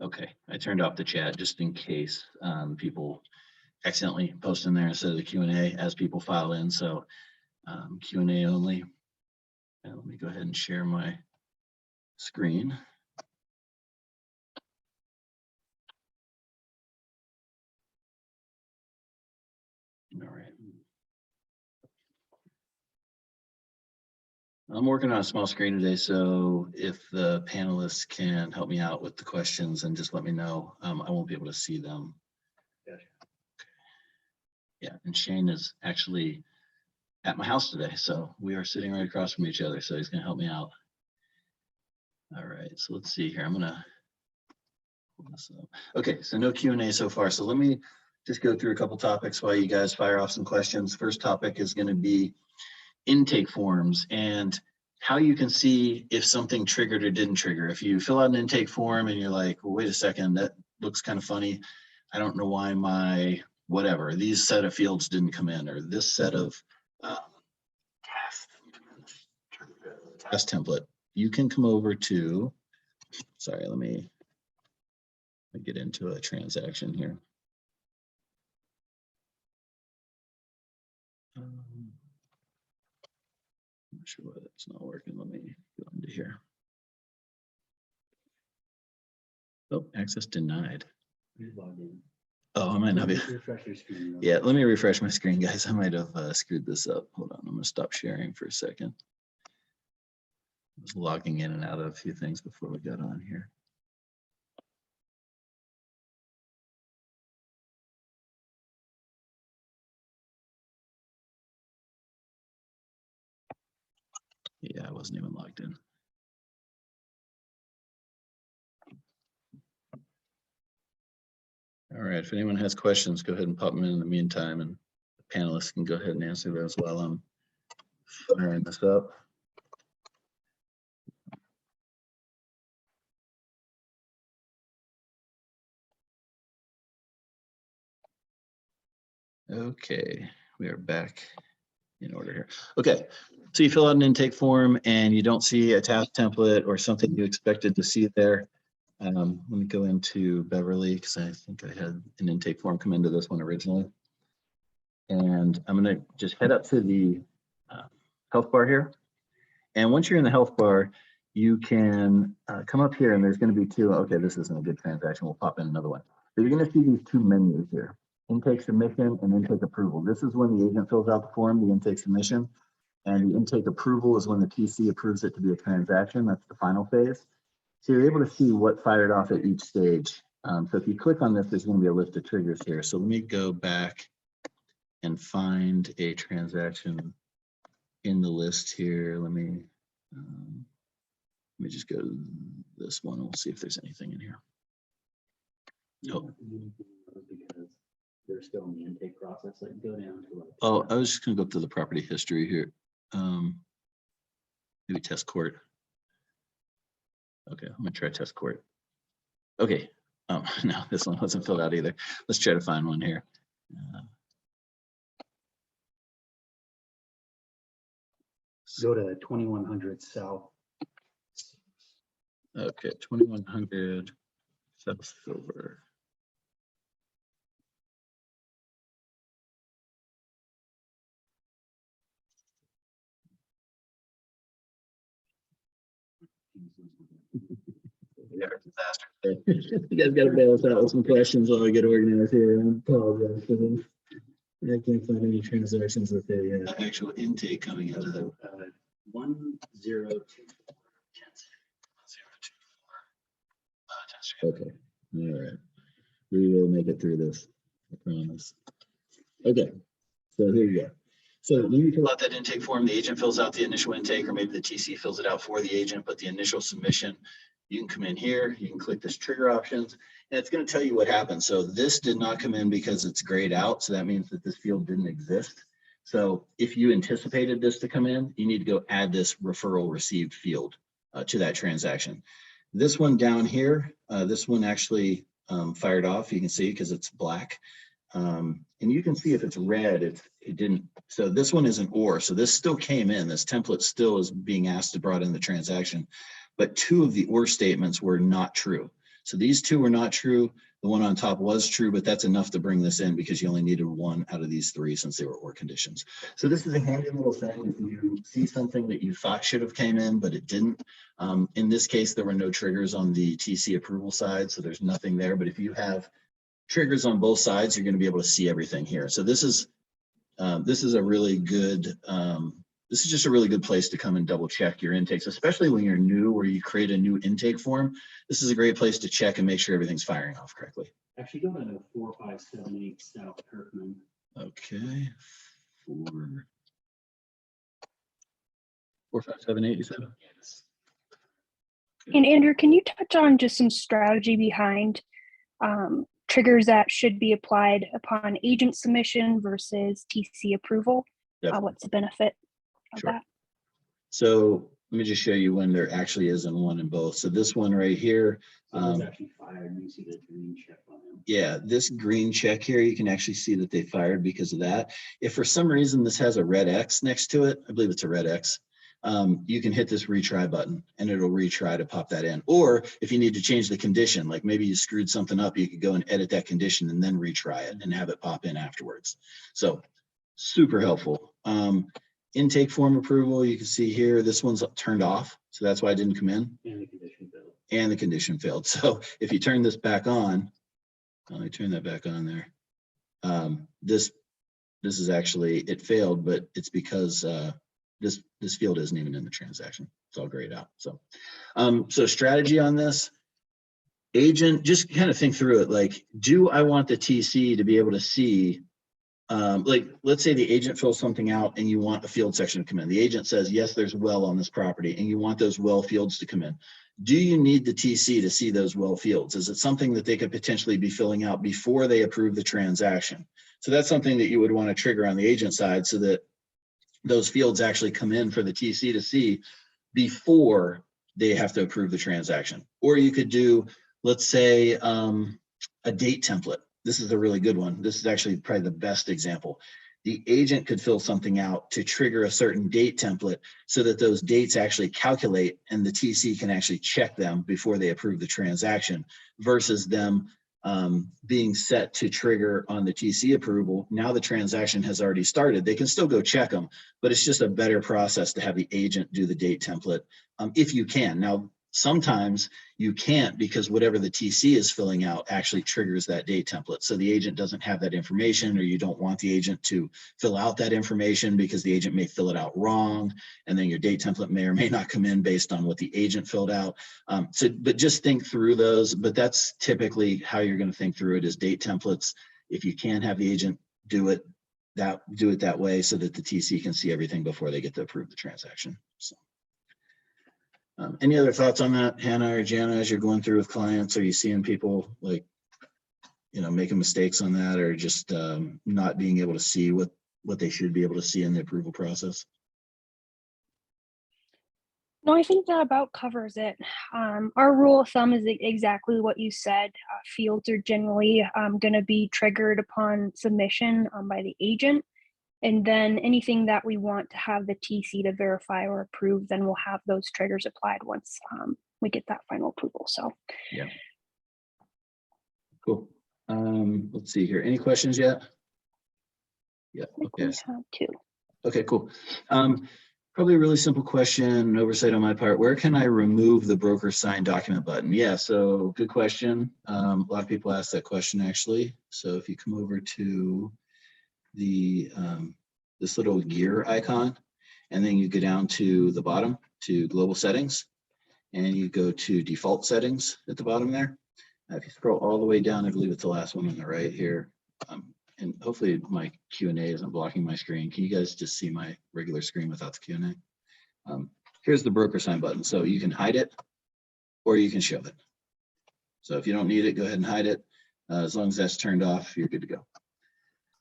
Okay, I turned off the chat just in case people accidentally post in there instead of the Q&A as people file in. So Q&A only. And let me go ahead and share my screen. All right. I'm working on a small screen today, so if the panelists can help me out with the questions and just let me know, I won't be able to see them. Gotcha. Yeah, and Shane is actually at my house today, so we are sitting right across from each other, so he's gonna help me out. All right, so let's see here. I'm gonna pull this up. Okay, so no Q&A so far, so let me just go through a couple topics while you guys fire off some questions. First topic is gonna be intake forms and how you can see if something triggered or didn't trigger. If you fill out an intake form and you're like, well, wait a second, that looks kind of funny. I don't know why my whatever, these set of fields didn't come in, or this set of test template. You can come over to, sorry, let me get into a transaction here. I'm not sure why that's not working. Let me go into here. Oh, access denied. Oh, I might not be. Refresh your screen. Yeah, let me refresh my screen, guys. I might have screwed this up. Hold on, I'm gonna stop sharing for a second. I was logging in and out of a few things before we got on here. Yeah, I wasn't even logged in. All right, if anyone has questions, go ahead and pop them in the meantime, and the panelists can go ahead and answer those while I'm firing this up. Okay, we are back in order here. Okay, so you fill out an intake form and you don't see a task template or something you expected to see there. Let me go into Beverly because I think I had an intake form come into this one originally. And I'm going to just head up to the health bar here. And once you're in the health bar, you can come up here and there's going to be two. Okay, this isn't a good transaction. We'll pop in another one. So you're going to see these two menus here. Intake submission and intake approval. This is when the agent fills out the form, the intake submission, and the intake approval is when the TC approves it to be a transaction. That's the final phase. So you're able to see what fired off at each stage. So if you click on this, there's going to be a list of triggers here. So let me go back and find a transaction in the list here. Let me just go to this one. We'll see if there's anything in here. Nope. Because they're still in the intake process. Like go down to like. Oh, I was just gonna go up to the property history here. Maybe test court. Okay, I'm gonna try test court. Okay. No, this one wasn't filled out either. Let's try to find one here. Go to 2100 South. Okay, 2100 South Silver. Yeah, disaster. You guys got to bail us out with some questions while we get organized here. I apologize for this. I can't find any transactions with the actual intake coming into them. 1024. Okay. All right. We will make it through this. I promise. Okay. So here you go. So when you fill out that intake form, the agent fills out the initial intake, or maybe the TC fills it out for the agent, but the initial submission, you can come in here, you can click this trigger options, and it's going to tell you what happened. So this did not come in because it's grayed out. So that means that this field didn't exist. So if you anticipated this to come in, you need to go add this referral received field to that transaction. This one down here, this one actually fired off. You can see because it's black. And you can see if it's red, it didn't. So this one is an or. So this still came in. This template still is being asked to brought in the transaction. But two of the or statements were not true. So these two were not true. The one on top was true, but that's enough to bring this in because you only needed one out of these three since they were or conditions. So this is a handy little thing. If you see something that you thought should have came in, but it didn't. In this case, there were no triggers on the TC approval side, so there's nothing there. But if you have triggers on both sides, you're going to be able to see everything here. So this is a really good, this is just a really good place to come and double check your intakes, especially when you're new or you create a new intake form. This is a great place to check and make sure everything's firing off correctly. Actually, go to 4578 South Kirkman. Okay, 4578, you said? Yes. And Andrew, can you touch on just some strategy behind triggers that should be applied upon agent submission versus TC approval? What's the benefit of that? So let me just show you when there actually is one in both. So this one right here. So it's actually fired, and you see the green check on them. Yeah, this green check here, you can actually see that they fired because of that. If for some reason this has a red X next to it, I believe it's a red X, you can hit this retry button and it'll retry to pop that in. Or if you need to change the condition, like maybe you screwed something up, you could go and edit that condition and then retry it and have it pop in afterwards. So super helpful. Intake form approval, you can see here, this one's turned off. So that's why it didn't come in. And the condition failed. And the condition failed. So if you turn this back on, let me turn that back on there. This is actually, it failed, but it's because this field isn't even in the transaction. It's all grayed out. So, so strategy on this, agent, just kind of think through it. Like, do I want the TC to be able to see, like, let's say the agent fills something out and you want the field section to come in. The agent says, yes, there's well on this property and you want those well fields to come in. Do you need the TC to see those well fields? Is it something that they could potentially be filling out before they approve the transaction? So that's something that you would want to trigger on the agent side so that those fields actually come in for the TC to see before they have to approve the transaction. Or you could do, let's say, a date template. This is a really good one. This is actually probably the best example. The agent could fill something out to trigger a certain date template so that those dates actually calculate and the TC can actually check them before they approve the transaction versus them being set to trigger on the TC approval. Now the transaction has already started. They can still go check them, but it's just a better process to have the agent do the date template if you can. Now, sometimes you can't because whatever the TC is filling out actually triggers that date template. So the agent doesn't have that information, or you don't want the agent to fill out that information because the agent may fill it out wrong. And then your date template may or may not come in based on what the agent filled out. But just think through those. But that's typically how you're going to think through it, is date templates. If you can have the agent do it that way so that the TC can see everything before they get to approve the transaction. So. Any other thoughts on that, Hannah or Jana, as you're going through with clients? Are you seeing people like, making mistakes on that, or just not being able to see what they should be able to see in the approval process? No, I think that about covers it. Our rule of thumb is exactly what you said. Fields are generally going to be triggered upon submission by the agent. And then anything that we want to have the TC to verify or approve, then we'll have those triggers applied once we get that final approval. So, yeah. Cool. Let's see here. Any questions yet? Yeah. Okay. Okay, cool. Probably a really simple question, oversight on my part. Where can I remove the broker signed document button? Yeah, so good question. A lot of people ask that question actually. So if you come over to the this little gear icon, and then you go down to the bottom to global settings, and you go to default settings at the bottom there. If you scroll all the way down, I believe it's the last one on the right here, and hopefully my Q&A isn't blocking my screen. Can you guys just see my regular screen without the Q&A? Here's the broker sign button. So you can hide it or you can show it. So if you don't need it, go ahead and hide it. As long as that's turned off, you're good to go.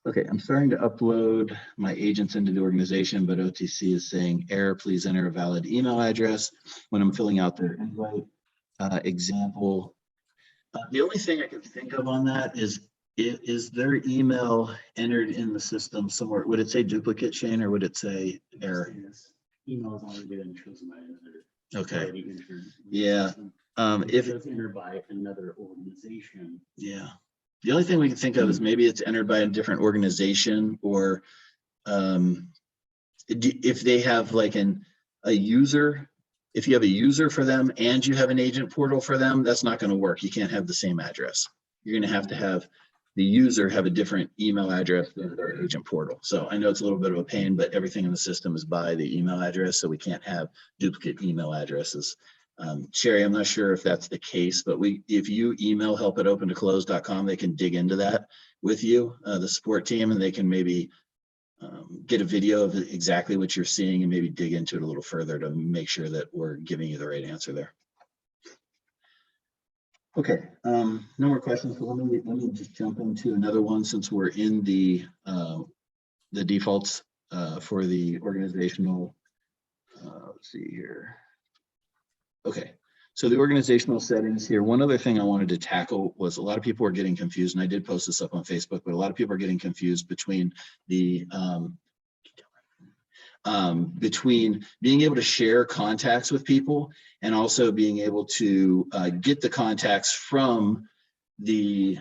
Okay, I'm starting to upload my agents into the organization, but OTC is saying error, please enter a valid email address when I'm filling out their invite example. The only thing I can think of on that is their email entered in the system somewhere? Would it say duplicate, Shane, or would it say error? Email is only good and chosen by editor. Okay. Yeah. If it's entered by another organization. Yeah. The only thing we can think of is maybe it's entered by a different organization, or if they have like a user, if you have a user for them and you have an agent portal for them, that's not going to work. You can't have the same address. You're going to have the user have a different email address than their agent portal. So I know it's a little bit of a pain, but everything in the system is by the email address, so we can't have duplicate email addresses. Sherry, I'm not sure if that's the case, but if you email help@opentoclose.com, they can dig into that with you, the support team, and they can maybe get a video of exactly what you're seeing and maybe dig into it a little further to make sure that we're giving you the right answer there. Okay, no more questions. So let me just jump into another one since we're in the defaults for the organizational. Let's see here. Okay, so the organizational settings here. One other thing I wanted to tackle was a lot of people are getting confused, and I did post this up on Facebook, but a lot of people are getting confused between the between being able to share contacts with people and also being able to get the contacts from the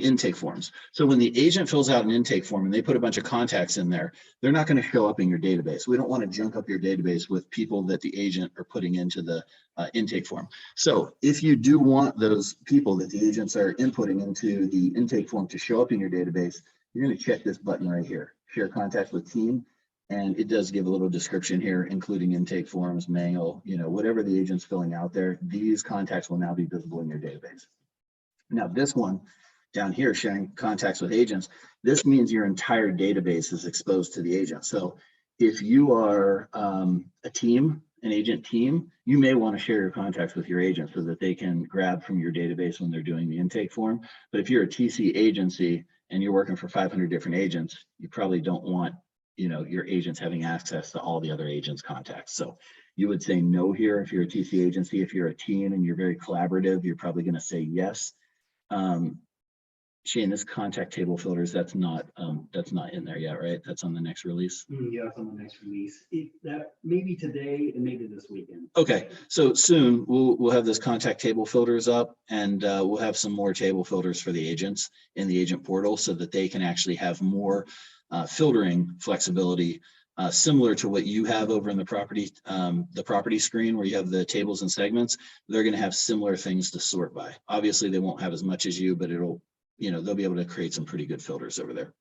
intake forms. So when the agent fills out an intake form and they put a bunch of contacts in there, they're not going to show up in your database. We don't want to junk up your database with people that the agent are putting into the intake form. So if you do want those people that the agents are inputting into the intake form to show up in your database, you're going to check this button right here, share contacts with team. And it does give a little description here, including intake forms, mail, whatever the agent's filling out there, these contacts will now be visible in your database. Now this one down here, sharing contacts with agents, this means your entire database is exposed to the agent. So if you are a team, an agent team, you may want to share your contacts with your agent so that they can grab from your database when they're doing the intake form. But if you're a TC agency and you're working for 500 different agents, you probably don't want your agents having access to all the other agents' contacts. So you would say no here if you're a TC agency. If you're a team and you're very collaborative, you're probably going to say yes. Shane, this contact table filters, that's not in there yet, right? That's on the next release. Yeah, it's on the next release. That maybe today and maybe this weekend. Okay, so soon we'll have this contact table filters up, and we'll have some more table filters for the agents in the agent portal so that they can actually have more filtering flexibility, similar to what you have over in the property screen where you have the tables and segments. They're going to have similar things to sort by. Obviously, they won't have as much as you, but it'll, they'll be able to create some pretty good filters over there.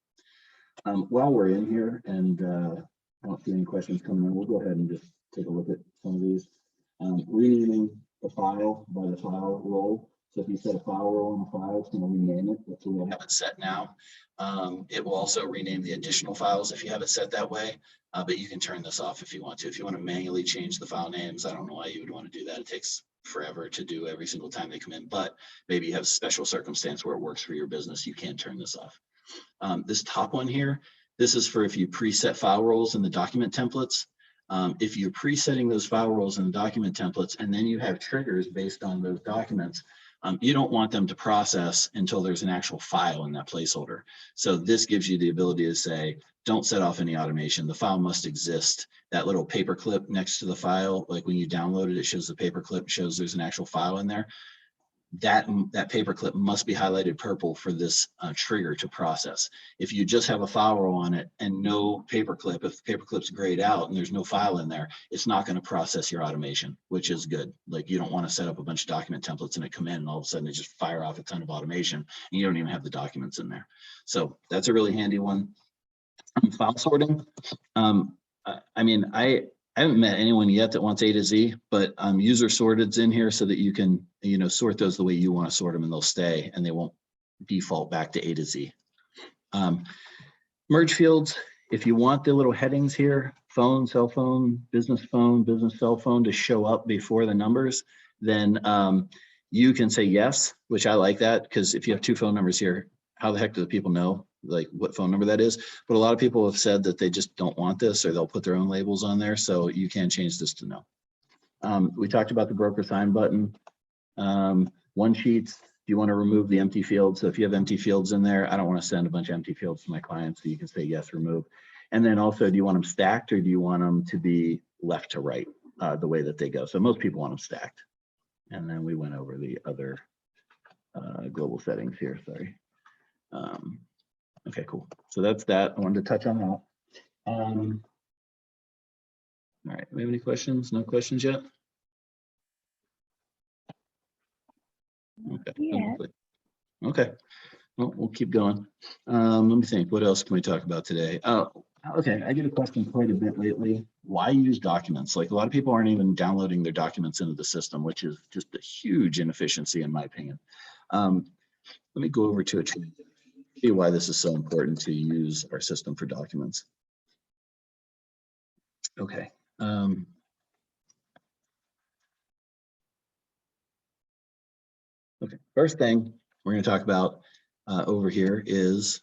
While we're in here, and I don't see any questions coming in, we'll go ahead and just take a look at some of these. Renaming the file by the file role. So if you set a file role in a file, it's going to rename it. That's what we have it set now. It will also rename the additional files if you have it set that way, but you can turn this off if you want to. If you want to manually change the file names, I don't know why you would want to do that. It takes forever to do every single time they come in, but maybe you have special circumstance where it works for your business. You can turn this off. This top one here, this is for if you preset file roles in the document templates. If you're presetting those file roles in the document templates and then you have triggers based on those documents, you don't want them to process until there's an actual file in that placeholder. So this gives you the ability to say, don't set off any automation. The file must exist. That little paper clip next to the file, like when you download it, it shows the paper clip, shows there's an actual file in there. That paper clip must be highlighted purple for this trigger to process. If you just have a file roll on it and no paper clip, if the paper clip's grayed out and there's no file in there, it's not going to process your automation, which is good. Like, you don't want to set up a bunch of document templates and it come in and all of a sudden it just fire off a ton of automation and you don't even have the documents in there. So that's a really handy one. File sorting. I mean, I haven't met anyone yet that wants A to Z, but user sorted's in here so that you can, sort those the way you want to sort them and they'll stay and they won't default back to A to Z. Merge fields, if you want the little headings here, phone, cell phone, business cell phone to show up before the numbers, then you can say yes, which I like that, because if you have two phone numbers here, how the heck do the people know like what phone number that is? But a lot of people have said that they just don't want this, or they'll put their own labels on there. So you can change this to no. We talked about the broker sign button. One sheets, do you want to remove the empty fields? So if you have empty fields in there, I don't want to send a bunch of empty fields to my clients, so you can say yes, remove. And then also, do you want them stacked or do you want them to be left to right? the way that they go. So most people want them stacked. And then we went over the other global settings here, sorry. Okay, cool. So that's that. I wanted to touch on that. All right, we have any questions? No questions yet? Okay. Yeah. Okay. Well, we'll keep going. Let me think. What else can we talk about today? Oh, okay. I get a question quite a bit lately. Why use documents? Like a lot of people aren't even downloading their documents into the system, which is just a huge inefficiency in my opinion. Let me go over to a tree, see why this is so important to use our system for documents. Okay. Okay. First thing we're going to talk about over here is,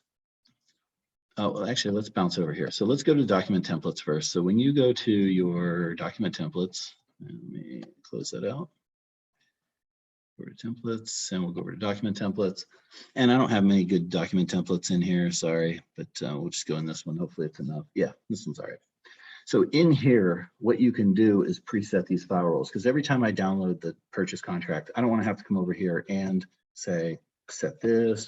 oh, well, actually, let's bounce over here. So let's go to document templates first. So when you go to your document templates, let me close that out. Go to templates, and we'll go over to document templates. And I don't have many good document templates in here, sorry, but we'll just go in this one. Hopefully it's enough. Yeah, this one's all right. So in here, what you can do is preset these file roles, because every time I download the purchase contract, I don't want to have to come over here and say, set this,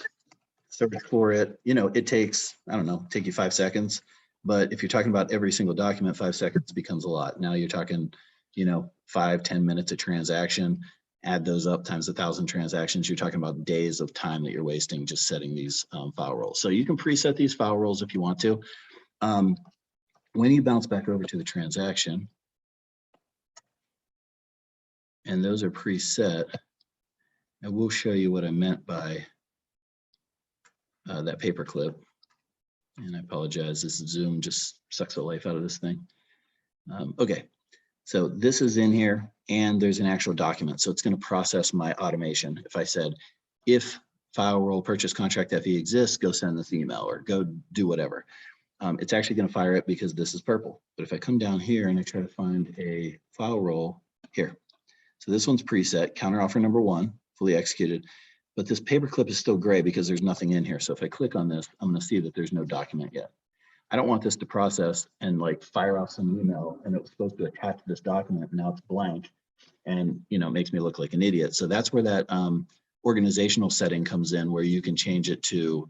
search for it. You know, it takes, I don't know, take you 5 seconds. But if you're talking about every single document, 5 seconds becomes a lot. Now you're talking, you know, 5-10 minutes a transaction. Add those up times 1,000 transactions. You're talking about days of time that you're wasting just setting these file roles. So you can preset these file roles if you want to. When you bounce back over to the transaction, and those are preset, I will show you what I meant by that paperclip. And I apologize, this Zoom just sucks the life out of this thing. Okay, so this is in here and there's an actual document. So it's going to process my automation. If I said, if file role purchase contract FE exists, go send this email or go do whatever. It's actually going to fire it because this is purple. But if I come down here and I try to find a file role here. So this one's preset, counter offer number 1, fully executed. But this paperclip is still gray because there's nothing in here. So if I click on this, I'm going to see that there's no document yet. I don't want this to process and like fire off some email and it was supposed to attach this document. Now it's blank and, you know, it makes me look like an idiot. So that's where that organizational setting comes in, where you can change it to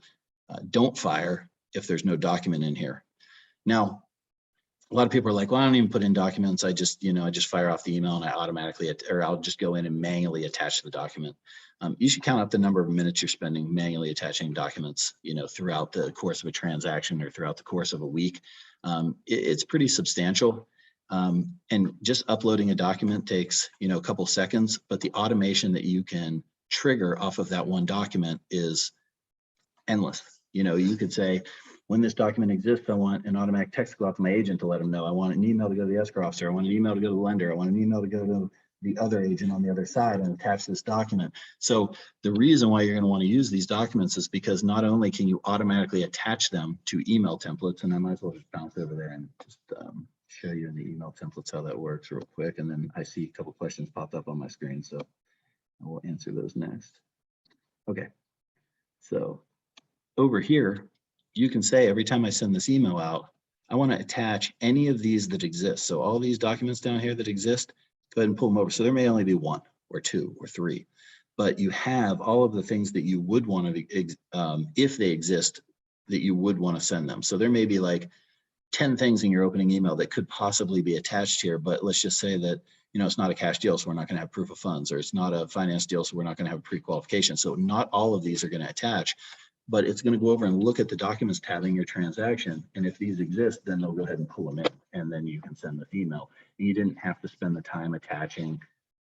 don't fire if there's no document in here. Now, a lot of people are like, well, I don't even put in documents. I just, you know, I just fire off the email and I automatically, or I'll just go in and manually attach the document. You should count up the number of minutes you're spending manually attaching documents, you know, throughout the course of a transaction or throughout the course of a week. It's pretty substantial. And just uploading a document takes, you know, a couple seconds, but the automation that you can trigger off of that one document is endless. You know, you could say, when this document exists, I want an automatic text go out to my agent to let them know. I want an email to go to the escrow officer. I want an email to go to the lender. I want an email to go to the other agent on the other side and attach this document. So the reason why you're going to want to use these documents is because not only can you automatically attach them to email templates, and I might as well just bounce over there and just show you in the email templates how that works real quick. And then I see a couple questions popped up on my screen, so I will answer those next. Okay, so over here, you can say every time I send this email out, I want to attach any of these that exist. So all these documents down here that exist, go ahead and pull them over. So there may only be 1 or 2 or 3, but you have all of the things that you would want to, if they exist, that you would want to send them. So there may be like 10 things in your opening email that could possibly be attached here, but let's just say that, you know, it's not a cash deal, so we're not going to have proof of funds, or it's not a finance deal, so we're not going to have pre-qualification. So not all of these are going to attach, but it's going to go over and look at the documents tab in your transaction. And if these exist, then they'll go ahead and pull them in, and then you can send this email. And you didn't have to spend the time attaching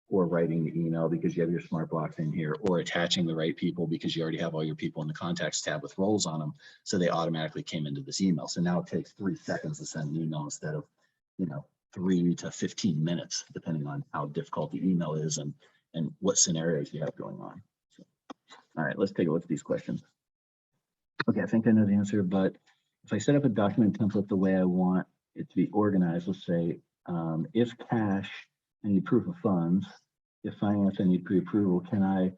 or writing the email because you have your smart blocks in here, or attaching the right people because you already have all your people in the contacts tab with roles on them. So they automatically came into this email. So now it takes 3 seconds to send an email instead of, you know, 3 to 15 minutes, depending on how difficult the email is and what scenarios you have going on. So, all right, let's take a look at these questions. Okay, I think I know the answer, but if I set up a document template the way I want it to be organized, let's say, if cash, I need proof of funds. If finance, I need pre-approval. Can I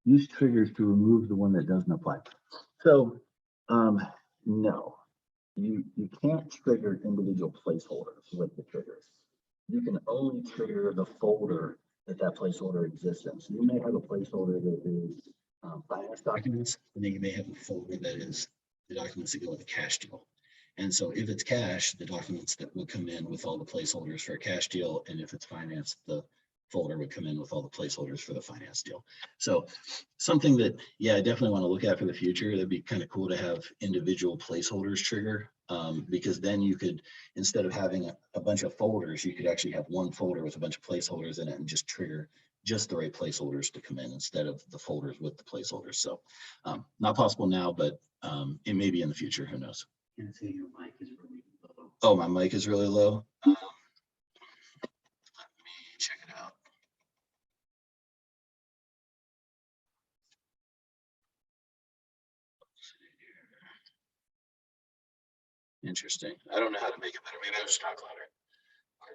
use triggers to remove the one that doesn't apply? So, no, you can't trigger individual placeholders with the triggers. you can only trigger the folder that placeholder exists in. So you may have a placeholder that is finance documents, and then you may have a folder that is the documents that go with the cash deal. And so if it's cash, the documents that would come in with all the placeholders for a cash deal, and if it's finance, the folder would come in with all the placeholders for the finance deal. So something that, yeah, I definitely want to look at for the future. That'd be kind of cool to have individual placeholders trigger, because then you could, instead of having a bunch of folders, you could actually have one folder with a bunch of placeholders in it and just trigger just the right placeholders to come in instead of the folders with the placeholders. So not possible now, but it may be in the future. Who knows? Can I say your mic is really low? Oh, my mic is really low. Let me check it out. Interesting. I don't know how to make it better. Maybe I'll just talk louder.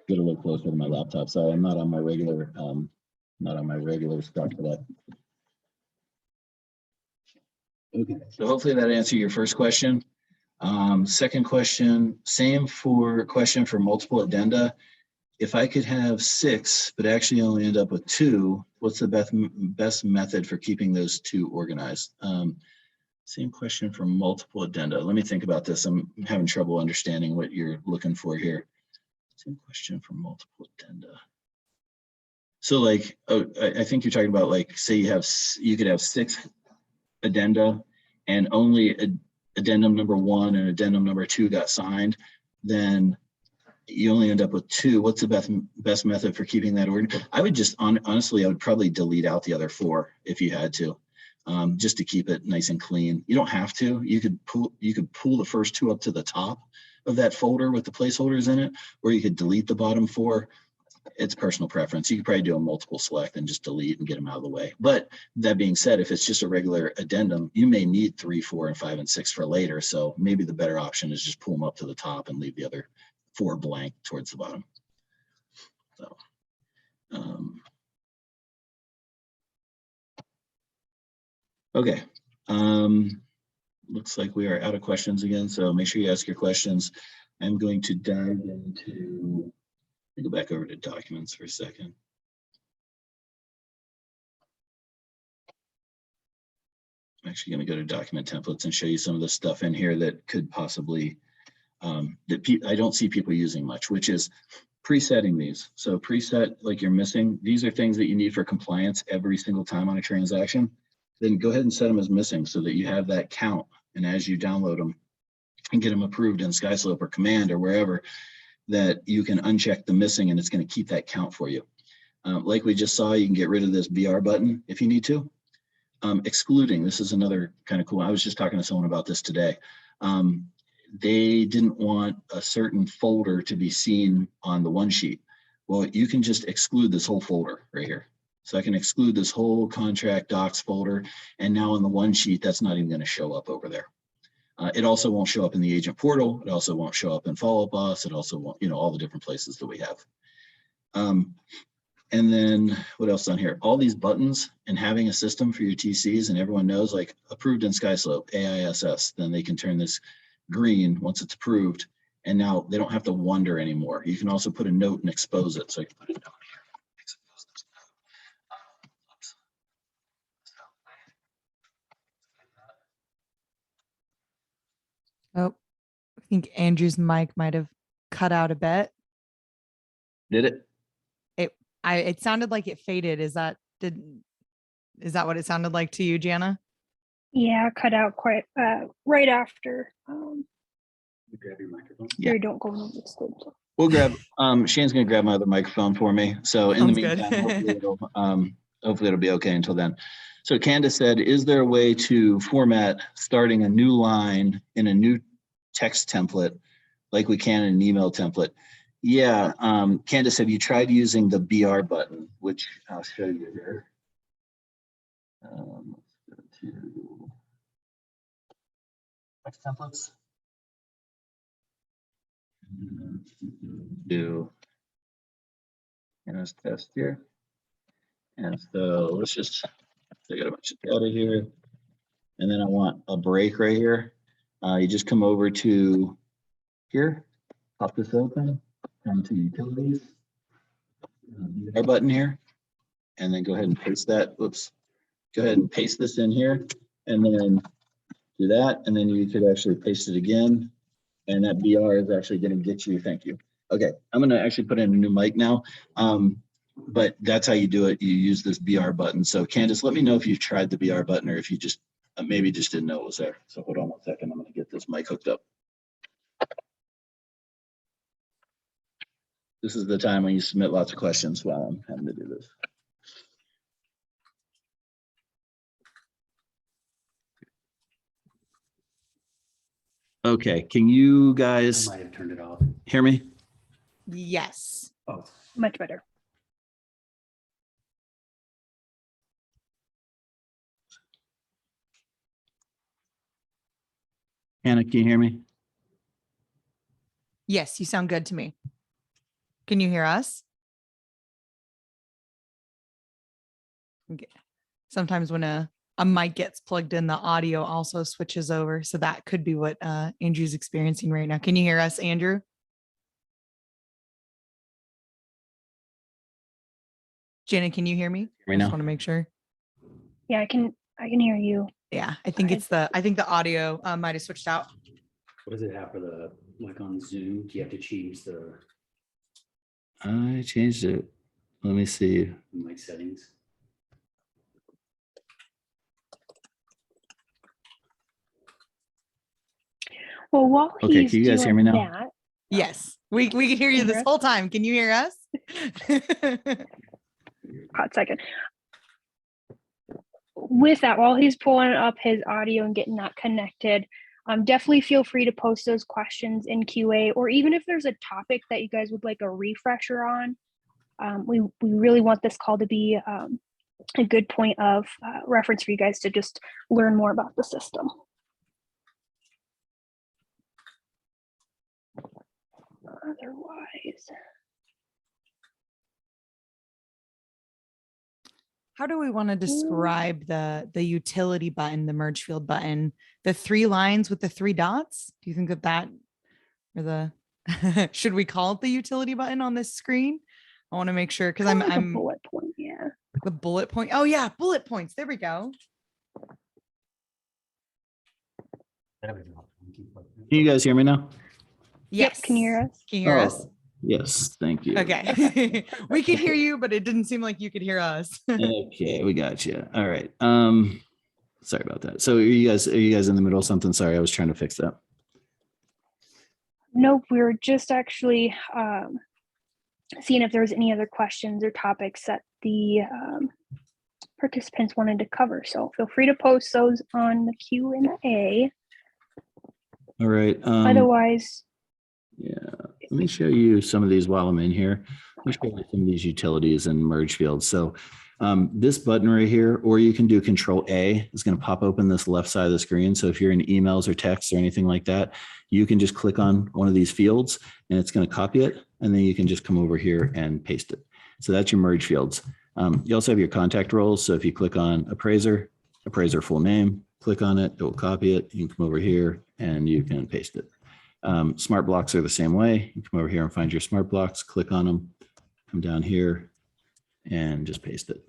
Get a little closer to my laptop. Sorry, I'm not on my regular spot for that. Okay, so hopefully that answered your first question. Second question, same question for multiple addenda. If I could have 6, but actually only end up with 2, what's the best method for keeping those 2 organized? Same question for multiple addenda. Let me think about this. I'm having trouble understanding what you're looking for here. Same question for multiple addenda. So like, oh, I think you're talking about like, say you could have 6 addenda and only addendum number 1 and addendum number 2 got signed, then you only end up with 2. What's the best method for keeping that order? I would just, honestly, I would probably delete out the other 4 if you had to. Just to keep it nice and clean. You don't have to. You could pull the first 2 up to the top of that folder with the placeholders in it, or you could delete the bottom 4. It's personal preference. You could probably do a multiple select and just delete and get them out of the way. But that being said, if it's just a regular addendum, you may need 3, 4, and 5, and 6 for later. So maybe the better option is just pull them up to the top and leave the other 4 blank towards the bottom. So. Okay, looks like we are out of questions again, so make sure you ask your questions. I'm going to dive into, let me go back over to documents for a second. I'm actually going to go to document templates and show you some of the stuff in here that could possibly, that I don't see people using much, which is presetting these. So preset, like you're missing, these are things that you need for compliance every single time on a transaction. Then go ahead and set them as missing so that you have that count. And as you download them and get them approved in SkySlope or Command or wherever, that you can uncheck the missing and it's going to keep that count for you. Like we just saw, you can get rid of this BR button if you need to. Excluding, this is another kind of cool. I was just talking to someone about this today. They didn't want a certain folder to be seen on the one sheet. Well, you can just exclude this whole folder right here. So I can exclude this whole contract docs folder. And now on the one sheet, that's not even going to show up over there. It also won't show up in the agent portal. It also won't show up in Follow Up Boss. It also won't, all the different places that we have. And then what else on here? All these buttons and having a system for your TCs, and everyone knows like approved in SkySlope, AISS, then they can turn this green once it's approved. And now they don't have to wonder anymore. You can also put a note and expose it. So I can put a note here. Expose this note. Oh, I think Andrew's mic might have cut out a bit. Did it? It sounded like it faded. Is that what it sounded like to you, Jana? Yeah, cut out quite right after. You grab your microphone. Yeah. Here, don't go on the stage. We'll grab, Shane's gonna grab my other microphone for me. So in the Sounds good. meantime, hopefully it'll be okay until then. So Candace said, is there a way to format starting a new line in a new text template like we can in an email template? Yeah, Candace, have you tried using the BR button, which I'll show you here. Let's go to text templates. Do Candace test here. And so let's just take out a bunch of data here. And then I want a break right here. You just come over to here, pop this open, come to utilities, our button here, and then go ahead and paste that. Oops. Go ahead and paste this in here, and then do that, and then you could actually paste it again, and that BR is actually going to get you. Thank you. Okay, I'm going to actually put in a new mic now, but that's how you do it. You use this BR button. So Candace, let me know if you tried the BR button or if you just maybe just didn't know it was there. So hold on 1 second. I'm going to get this mic hooked up. This is the time when you submit lots of questions while I'm having to do this. Okay, can you I guys might have turned it off. hear me? Yes. Oh, Much better. Hannah, can you hear me? Yes, you sound good to me. Can you hear us? Okay. Sometimes when a mic gets plugged in, the audio also switches over. So that could be what Andrew's experiencing right now. Can you hear us, Andrew? Janet, can you hear me? Hear me I just now? want to make sure. Yeah, I can hear you. Yeah, I think Go it's the audio might have switched out. what does it have for the, like on Zoom? Do you have to change the I changed it. Let me see. mic settings? Well, while Okay, he's can you guys hear doing me now? that, Yes, we can hear you Can you this hear us? whole time. Can you hear us? hot second. With that, while he's pulling up his audio and getting that connected, definitely feel free to post those questions in QA, or even if there's a topic that you guys would like a refresher on. We really want this call to be a good point of reference for you guys to just learn more about the system. Otherwise, How do we want to describe the utility button, the merge field button, the 3 lines with the 3 dots? Do you think that or the should we call it the utility button on this screen? I want to make sure because kind of like a I'm bullet point, yeah. the bullet point. Oh yeah, bullet points. There we go. Can you guys hear me now? Yes. Yep, can you hear us? Can you hear us? Oh, yes, thank you. Okay. We could hear you, but it didn't seem like you could hear us. Okay, we got you. All right. Sorry about that. So are you guys in the middle of something? Sorry, I was trying to fix that. Nope, we were just actually seeing if there was any other questions or topics that the participants wanted to cover. So feel free to post those on the Q&A. All right. Otherwise, Yeah, let me show you some of these while I'm in here. Let me show you some of these utilities and merge fields. So this button right here, or you can do Control A, is going to pop open this left side of the screen. So if you're in emails or texts or anything like that, you can just click on one of these fields and it's going to copy it. And then you can just come over here and paste it. So that's your merge fields. You also have your contact roles. So if you click on appraiser full name, click on it, it will copy it. You can come over here and you can paste it. Smart blocks are the same way. You come over here and find your smart blocks, click on them, come down here and just paste it.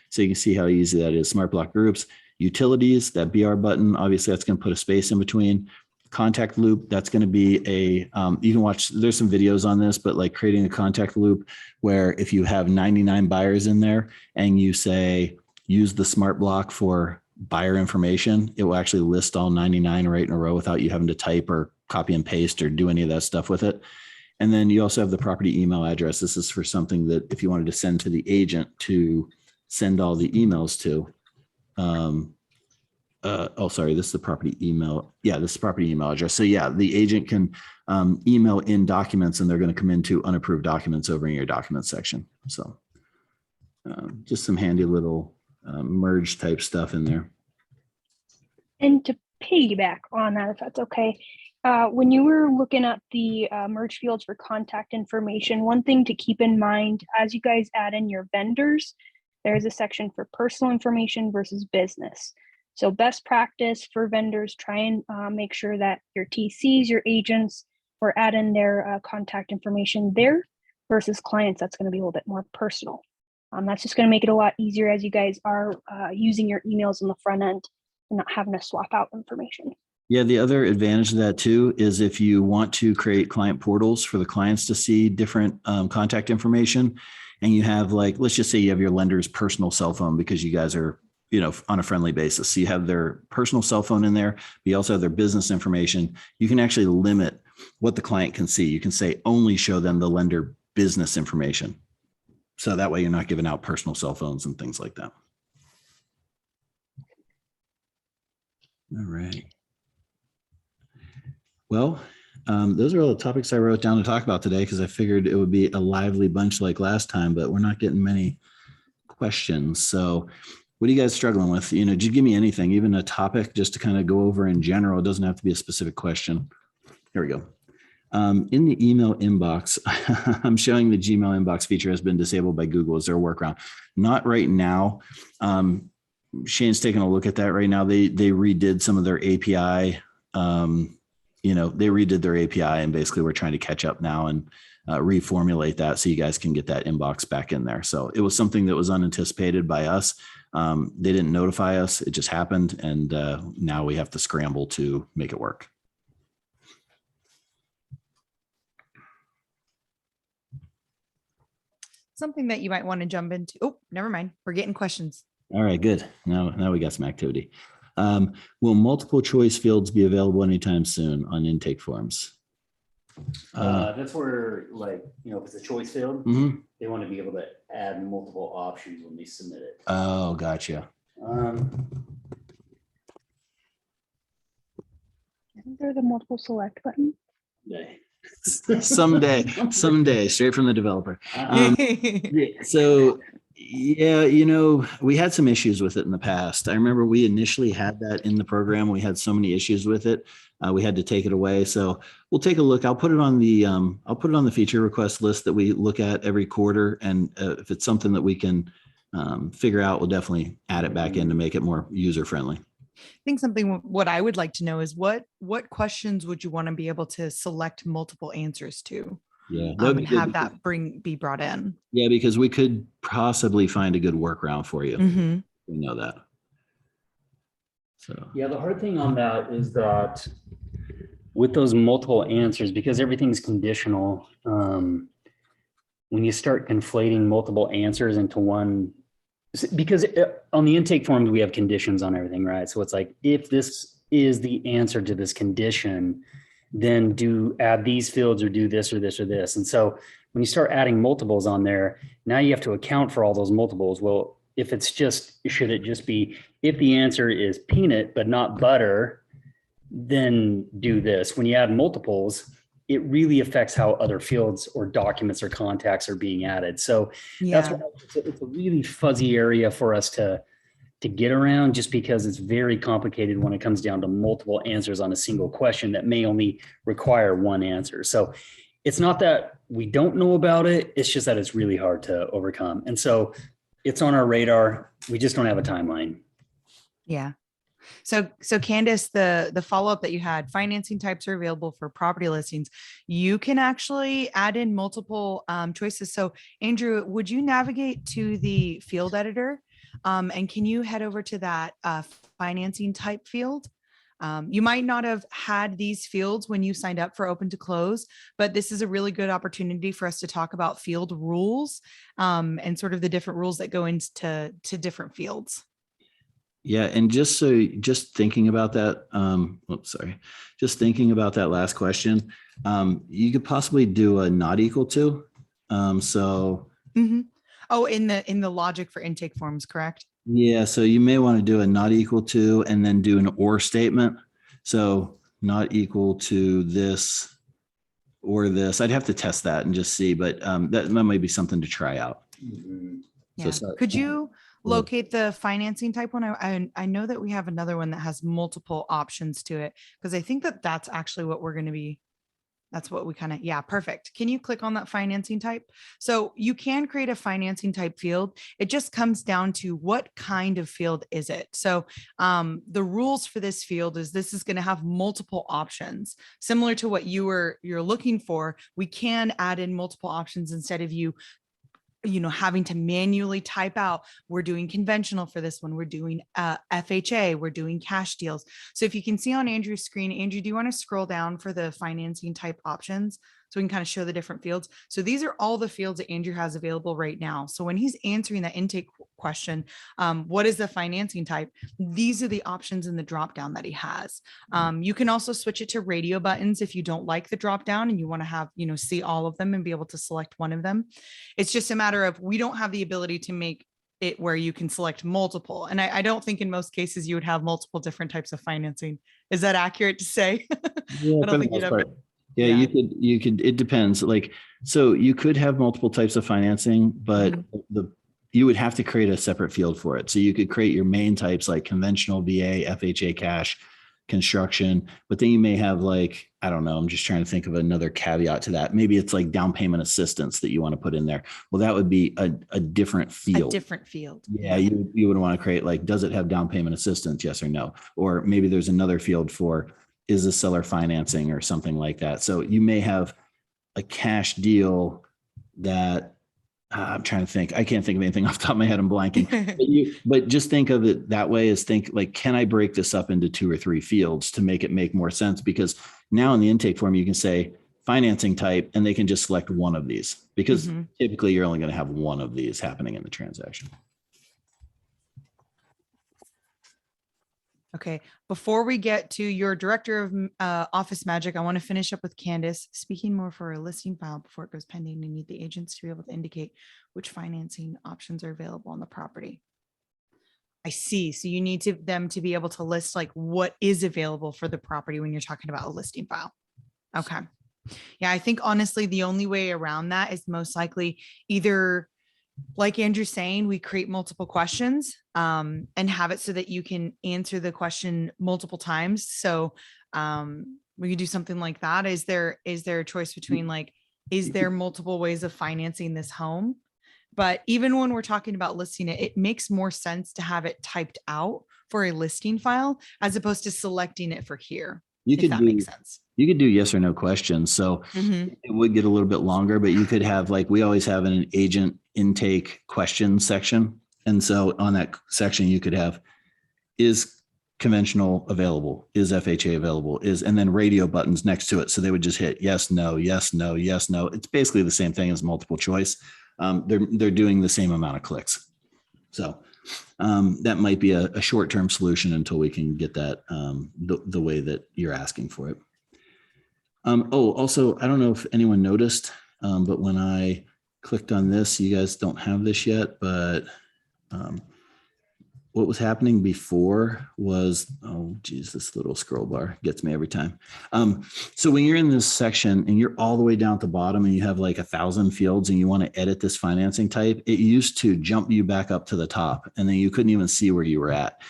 So you can see how easy that is. Smart block groups, utilities, that BR button, obviously that's going to put a space in between. Contact loop, that's going to be a, you can watch, there's some videos on this, but like creating a contact loop where if you have 99 buyers in there and you say, use the smart block for buyer information, it will actually list all 99 right in a row without you having to type or copy and paste or do any of that stuff with it. And then you also have the property email address. This is for something that if you wanted to send to the agent to send all the emails to. Sorry, this is the property email. Yeah, this is property email address. So yeah, the agent can email in documents and they're going to come into unapproved documents over in your documents section. So just some handy little merge type stuff in there. and to piggyback on that, if that's okay, when you were looking at the merge fields for contact information, one thing to keep in mind as you guys add in your vendors, there's a section for personal information versus business. So best practice for vendors, try and make sure that your TCs, your agents, or add in their contact information there. versus clients, that's going to be a little bit more personal. That's just going to make it a lot easier as you guys are using your emails on the front end and not having to swap out information. Yeah, the other advantage of that too is if you want to create client portals for the clients to see different contact information, and you have, like, let's just say you have your lender's personal cell phone because you guys are, on a friendly basis. So you have their personal cell phone in there, but you also have their business information. You can actually limit what the client can see. You can say only show them the lender business information. So that way you're not giving out personal cell phones and things like that. All right. Well, those are all the topics I wrote down to talk about today because I figured it would be a lively bunch like last time, but we're not getting many questions. So what are you guys struggling with? Just give me anything, even a topic just to kind of go over in general. It doesn't have to be a specific question. Here we go. In the email inbox, I'm showing the Gmail inbox feature has been disabled by Google. Is there a workaround? Not right now. Shane's taking a look at that right now. They redid some of their API. They redid their API, and basically we're trying to catch up now and reformulate that so you guys can get that inbox back in there. So it was something that was unanticipated by us. They didn't notify us. It just happened. And now we have to scramble to make it work. Something that you might want to jump into. Oh, never mind. We're getting questions. All right, good. Now we got some activity. Will multiple choice fields be available anytime soon on intake forms? That's where, if it's a choice field, Mhm. they want to be able to add multiple options when they submit it. Oh, gotcha. Isn't there the multiple select button? Someday, straight from the developer. So yeah, we had some issues with it in the past. I remember we initially had that in the program. We had so many issues with it. We had to take it away. So we'll take a look. I'll put it on the feature request list that we look at every quarter. And if it's something that we can figure out, we'll definitely add it back in to make it more user friendly. I think what I would like to know is what questions would you want to be able to select multiple answers to? Yeah, and have that be brought in. Yeah, because we could possibly find a good workaround for you. Mm-hmm. We know that. So yeah, the hard thing on that is that with those multiple answers, because everything's conditional, when you start conflating multiple answers into one, because on the intake forms, we have conditions on everything, right? So it's like, if this is the answer to this condition, then add these fields or do this or this or this. And so when you start adding multiples on there, now you have to account for all those multiples. Well, if it's should it just be, if the answer is peanut, but not butter, then do this. When you add multiples, it really affects how other fields or documents or contacts are being added. So that's why it's a really fuzzy area for us to get around, just because it's very complicated when it comes down to multiple answers on a single question that may only require one answer. So it's not that we don't know about it. It's just that it's really hard to overcome. And so it's on our radar. We just don't have a timeline. Yeah. So Candace, the follow-up that you had, financing types are available for property listings. You can actually add in multiple choices. So Andrew, would you navigate to the field editor? And can you head over to that financing type field? You might not have had these fields when you signed up for open to close, but this is a really good opportunity for us to talk about field rules and sort of the different rules that go into different fields. Yeah, and just thinking about that, just thinking about that last question, you could possibly do a not equal to. Mm-hmm. Oh, in the logic for intake forms, correct? Yeah, so you may want to do a not equal to and then do an or statement. So not equal to this or this. I'd have to test that and just see, but that might be something to try out. Mm-hmm. Yeah. Could you locate the financing type one? I know that we have another one that has multiple options to it, because I think that's actually what we're going to be That's what we kind of, yeah, perfect. Can you click on that financing type? So you can create a financing type field. It just comes down to what kind of field is it? So the rules for this field is this is going to have multiple options, similar to what you're looking for. We can add in multiple options instead of you having to manually type out, we're doing conventional for this one, we're doing FHA, we're doing cash deals. So if you can see on Andrew's screen, Andrew, do you want to scroll down for the financing type options so we can kind of show the different fields? So these are all the fields that Andrew has available right now. So when he's answering that intake question, what is the financing type? These are the options in the drop down that he has. You can also switch it to radio buttons if you don't like the drop down and you want to have, see all of them and be able to select one of them. It's just a matter of, we don't have the ability to make it where you can select multiple. And I don't think in most cases you would have multiple different types of financing. Is that accurate to say? Yeah, I don't think you'd have. Yeah, Yeah. you could, it depends. Like, so you could have multiple types of financing, but you would have to create a separate field for it. So you could create your main types like conventional, VA, FHA, cash, construction, but then you may have like, I don't know, I'm just trying to think of another caveat to that. Maybe it's like down payment assistance that you want to put in there. Well, that would be a different field. A different field. Yeah, you would want to create like, does it have down payment assistance? Yes or no? Or maybe there's another field for, is the seller financing or something like that. So you may have a cash deal that I'm trying to think. I can't think of anything off the top of my head. I'm blanking. But just think of it that way, is think like, can I break this up into 2 or 3 fields to make it make more sense? Because now in the intake form, you can say financing type, and they can just select one of these, because typically you're only going to have one of these happening in the transaction. Okay, before we get to your director of office magic, I want to finish up with Candace. Speaking more for a listing file before it goes pending, you need the agents to be able to indicate which financing options are available on the property. I see. So you need them to be able to list like what is available for the property when you're talking about a listing file. Okay. Yeah, I think honestly, the only way around that is most likely either, like Andrew's saying, we create multiple questions and have it so that you can answer the question multiple times. So we could do something like that. Is there a choice between like, is there multiple ways of financing this home? But even when we're talking about listing it, it makes more sense to have it typed out for a listing file as opposed to selecting it for here. If that makes sense. You could do yes or no questions. So it would get a little bit longer, but you could have, like, we always have an agent intake question section. And so on that section, you could have, is conventional available? Is FHA available? And then radio buttons next to it. So they would just hit yes, no, yes, no, yes, no. It's basically the same thing as multiple choice. They're doing the same amount of clicks. So that might be a short-term solution until we can get that the way that you're asking for it. Also, I don't know if anyone noticed, but when I clicked on this, you guys don't have this yet, but what was happening before was, oh geez, this little scroll bar gets me every time. So when you're in this section and you're all the way down at the bottom and you have like 1,000 fields and you want to edit this financing type, it used to jump you back up to the top and then you couldn't even see where you were at.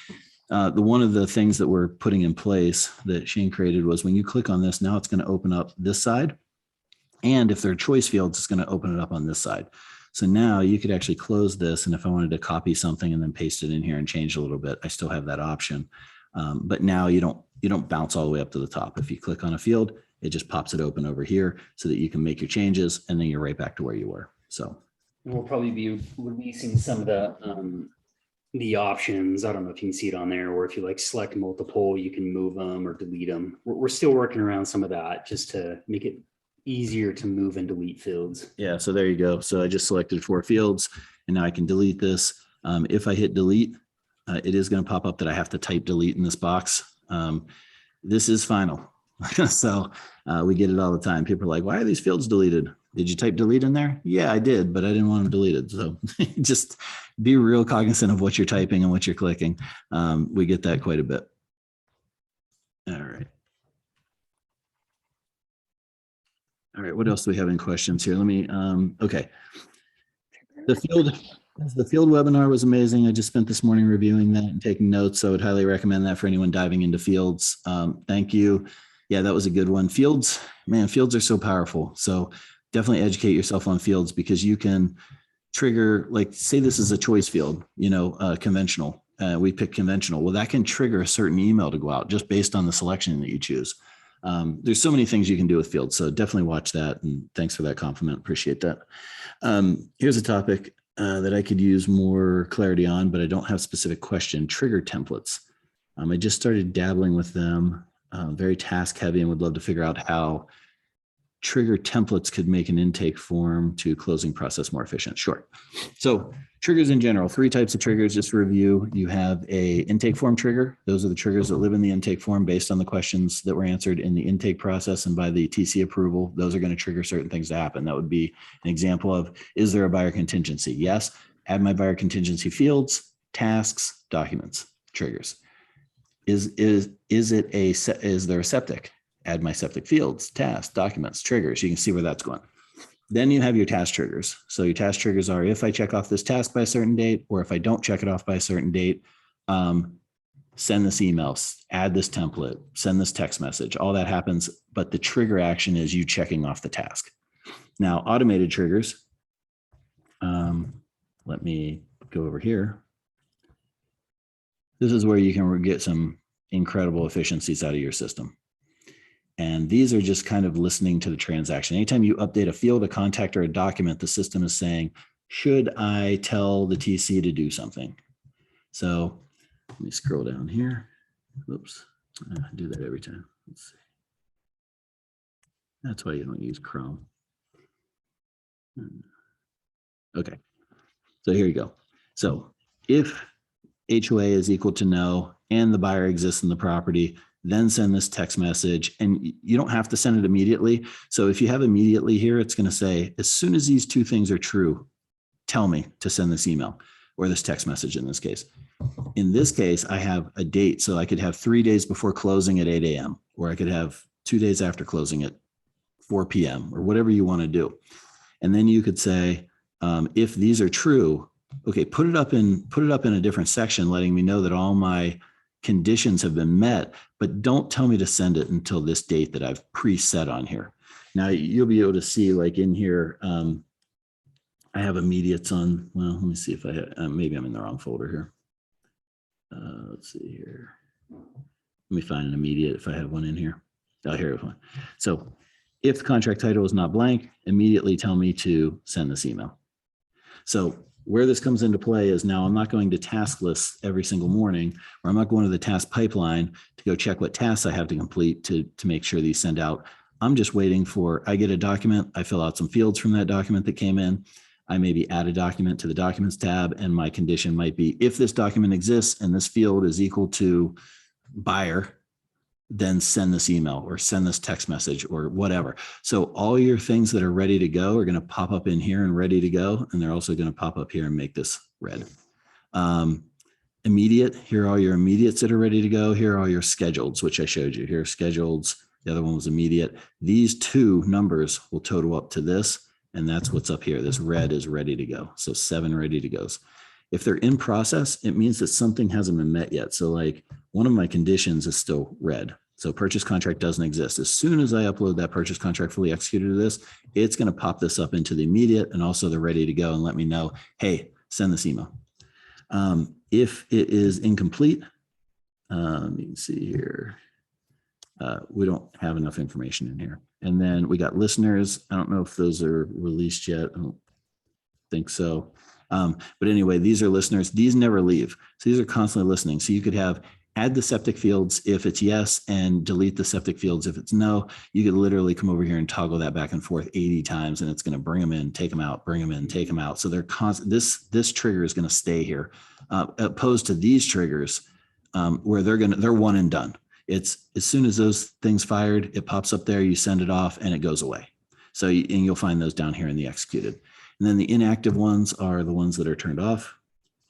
One of the things that we're putting in place that Shane created was when you click on this, now it's going to open up this side. And if there are choice fields, it's going to open it up on this side. So now you could actually close this. And if I wanted to copy something and then paste it in here and change a little bit, I still have that option. But now you don't bounce all the way up to the top. If you click on a field, it just pops it open over here so that you can make your changes and then you're right back to where you were. So we'll probably be releasing some of the options. I don't know if you can see it on there, or if you like select multiple, you can move them or delete them. We're still working around some of that just to make it easier to move and delete fields. Yeah, so there you go. So I just selected 4 fields and now I can delete this. If I hit delete, it is going to pop up that I have to type delete in this box. This is final. So we get it all the time. People are like, why are these fields deleted? Did you type delete in there? Yeah, I did, but I didn't want them deleted. So just be real cognizant of what you're typing and what you're clicking. We get that quite a bit. All right. All right, what else do we have in questions here? Let me, okay. The field webinar was amazing. I just spent this morning reviewing that and taking notes. So I would highly recommend that for anyone diving into fields. Thank you. Yeah, that was a good one. Fields, man, fields are so powerful. So definitely educate yourself on fields, because you can trigger, like say this is a choice field, conventional. We pick conventional. Well, that can trigger a certain email to go out just based on the selection that you choose. There's so many things you can do with fields. So definitely watch that. And thanks for that compliment. Appreciate that. Here's a topic that I could use more clarity on, but I don't have specific question. Trigger templates. I just started dabbling with them, very task heavy, and would love to figure out how trigger templates could make an intake form to closing process more efficient. Sure. So triggers in general, 3 types of triggers, just for review. You have a intake form trigger. Those are the triggers that live in the intake form based on the questions that were answered in the intake process and by the TC approval. Those are going to trigger certain things to happen. That would be an example of, is there a buyer contingency? Yes. Add my buyer contingency fields, tasks, documents, triggers. Is there a septic? Add my septic fields, tasks, documents, triggers. You can see where that's going. Then you have your task triggers. So your task triggers are, if I check off this task by a certain date, or if I don't check it off by a certain date, send this email, add this template, send this text message. All that happens, but the trigger action is you checking off the task. Now, automated triggers. Let me go over here. This is where you can get some incredible efficiencies out of your system. And these are just kind of listening to the transaction. Anytime you update a field, a contact, or a document, the system is saying, should I tell the TC to do something? So let me scroll down here. Oops, I do that every time. Let's see. That's why you don't use Chrome. Okay, so here you go. So if HOA is equal to no and the buyer exists in the property, then send this text message, and you don't have to send it immediately. So if you have immediately here, it's going to say, as soon as these 2 things are true, tell me to send this email or this text message in this case. In this case, I have a date. So I could have 3 days before closing at 8 a.m., or I could have 2 days after closing at 4 p.m., or whatever you want to do. And then you could say, if these are true, okay, put it up in a different section, letting me know that all my conditions have been met, but don't tell me to send it until this date that I've preset on here. Now you'll be able to see, like in here, I have immediates on. Well, let me see if I have, maybe I'm in the wrong folder here. Let's see here. Let me find an immediate if I have one in here. Oh, here is one. So if the contract title is not blank, immediately tell me to send this email. So where this comes into play is, now I'm not going to task lists every single morning, or I'm not going to the task pipeline to go check what tasks I have to complete to make sure these send out. I'm just waiting for, I get a document, I fill out some fields from that document that came in. I maybe add a document to the documents tab, and my condition might be, if this document exists and this field is equal to buyer, then send this email or send this text message or whatever. So all your things that are ready to go are going to pop up in here and ready to go. And they're also going to pop up here and make this red. Immediate, here are all your immediates that are ready to go. Here are all your scheduleds, which I showed you. Here are scheduleds. The other one was immediate. These 2 numbers will total up to this. And that's what's up here. This red is ready to go. So 7 ready to goes. If they're in process, it means that something hasn't been met yet. So like one of my conditions is still red. So purchase contract doesn't exist. As soon as I upload that purchase contract fully executed to this, it's going to pop this up into the immediate and also the ready to go and let me know, hey, send this email. If it is incomplete, you can see here, we don't have enough information in here. And then we got listeners. I don't know if those are released yet. I don't think so. But anyway, these are listeners. These never leave. So these are constantly listening. So you could have add the septic fields if it's yes, and delete the septic fields if it's no. You could literally come over here and toggle that back and forth 80 times, and it's going to bring them in, take them out, bring them in, take them out. So they're constant. This trigger is going to stay here, opposed to these triggers where they're one and done. It's as soon as those things fired, it pops up there, you send it off, and it goes away. So and you'll find those down here in the executed. And then the inactive ones are the ones that are turned off.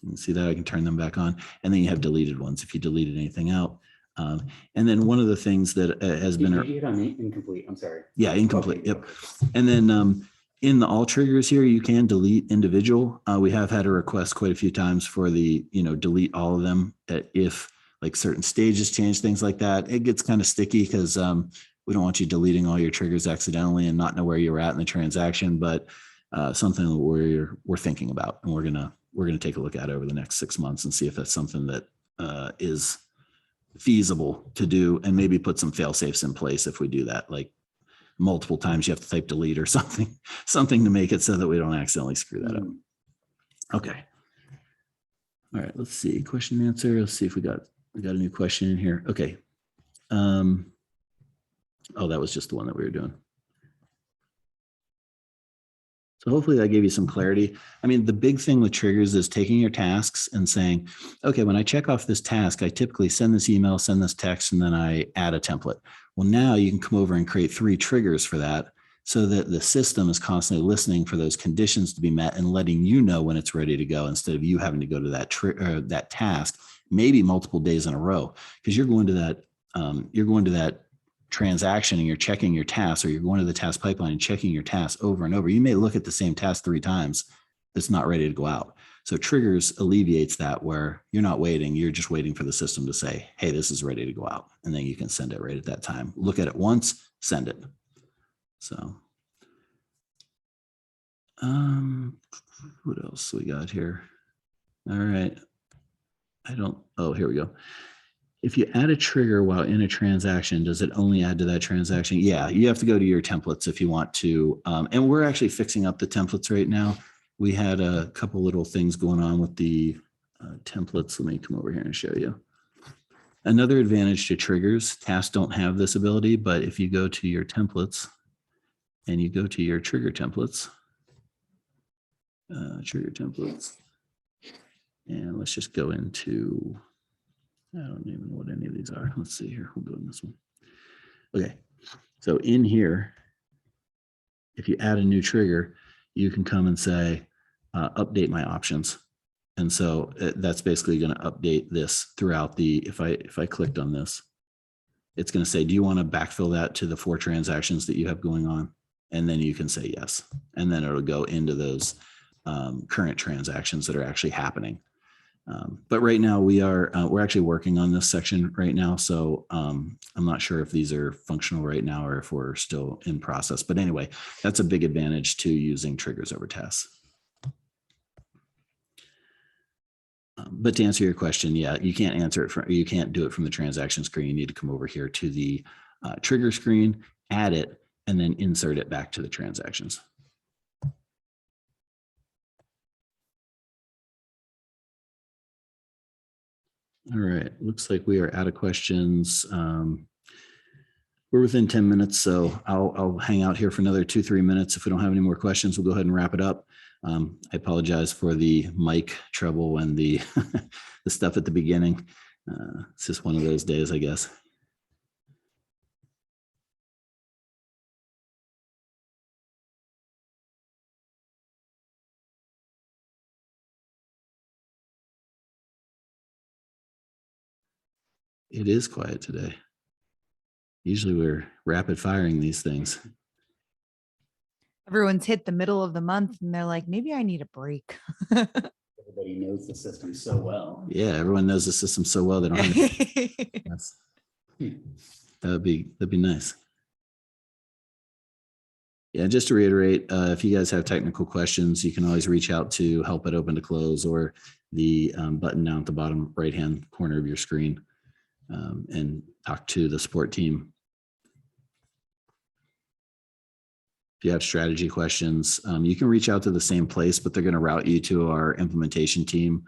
You can see that I can turn them back on. And then you have deleted ones if you deleted anything out. And then one of the things that has been Did you hit on incomplete? I'm sorry. Yeah, incomplete. Okay, Yep. okay. And then in the all triggers here, you can delete individual. We have had a request quite a few times for the, delete all of them if like certain stages change, things like that. It gets kind of sticky because we don't want you deleting all your triggers accidentally and not know where you were at in the transaction, but something that we're thinking about, and we're gonna take a look at over the next 6 months and see if that's something that is feasible to do, and maybe put some fail safes in place if we do that, like multiple times you have to type delete or something to make it so that we don't accidentally screw that up. Okay. All right, let's see. Question and answer. Let's see if we got a new question in here. Okay. Oh, that was just the one that we were doing. So hopefully that gave you some clarity. I mean, the big thing with triggers is taking your tasks and saying, okay, when I check off this task, I typically send this email, send this text, and then I add a template. Well, now you can come over and create 3 triggers for that so that the system is constantly listening for those conditions to be met and letting you know when it's ready to go, instead of you having to go to that task maybe multiple days in a row, because you're going to that transaction and you're checking your tasks, or you're going to the task pipeline and checking your tasks over and over. You may look at the same task 3 times. It's not ready to go out. So triggers alleviates that, where you're not waiting. You're just waiting for the system to say, hey, this is ready to go out. And then you can send it right at that time. Look at it once, send it. So what else we got here? All right. Oh, here we go. If you add a trigger while in a transaction, does it only add to that transaction? Yeah, you have to go to your templates if you want to. And we're actually fixing up the templates right now. We had a couple little things going on with the templates. Let me come over here and show you. Another advantage to triggers, tasks don't have this ability, but if you go to your templates and you go to your trigger templates, and let's just go into, I don't even know what any of these are. Let's see here. We'll go in this one. Okay. So in here, if you add a new trigger, you can come and say, update my options. And so that's basically going to update this throughout the, if I clicked on this, it's going to say, do you want to backfill that to the 4 transactions that you have going on? And then you can say yes. And then it'll go into those current transactions that are actually happening. But right now we're actually working on this section right now. So I'm not sure if these are functional right now or if we're still in process. But anyway, that's a big advantage to using triggers over tasks. But to answer your question, yeah, you can't you can't do it from the transaction screen. You need to come over here to the trigger screen, add it, and then insert it back to the transactions. All right, looks like we are out of questions. We're within 10 minutes, so I'll hang out here for another 2-3 minutes. If we don't have any more questions, we'll go ahead and wrap it up. I apologize for the mic trouble and the the stuff at the beginning. It's just one of those days, I guess. It is quiet today. Usually we're rapid firing these things. Everyone's hit the middle of the month and they're like, maybe I need a break. Everybody knows the system so well. Yeah, everyone knows the system so well they don't have that'd be nice. Yeah, just to reiterate, if you guys have technical questions, you can always reach out to help at open to close, or the button down at the bottom right hand corner of your screen, and talk to the support team. If you have strategy questions, you can reach out to the same place, but they're going to route you to our implementation team,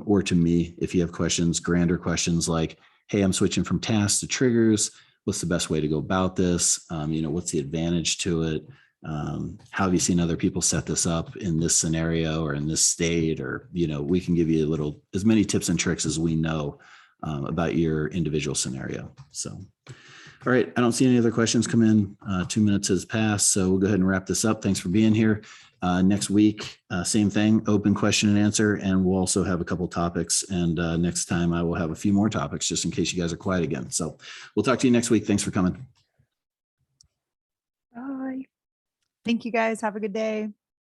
or to me if you have questions, grander questions like, hey, I'm switching from tasks to triggers. What's the best way to go about this? What's the advantage to it? How have you seen other people set this up in this scenario or in this state? Or, we can give you as many tips and tricks as we know about your individual scenario. So, all right, I don't see any other questions come in. 2 minutes has passed, so we'll go ahead and wrap this up. Thanks for being here. Next week, same thing, open question and answer, and we'll also have a couple topics. And next time I will have a few more topics just in case you guys are quiet again. So we'll talk to you next week. Thanks for coming. Bye. Thank you guys. Have a good day.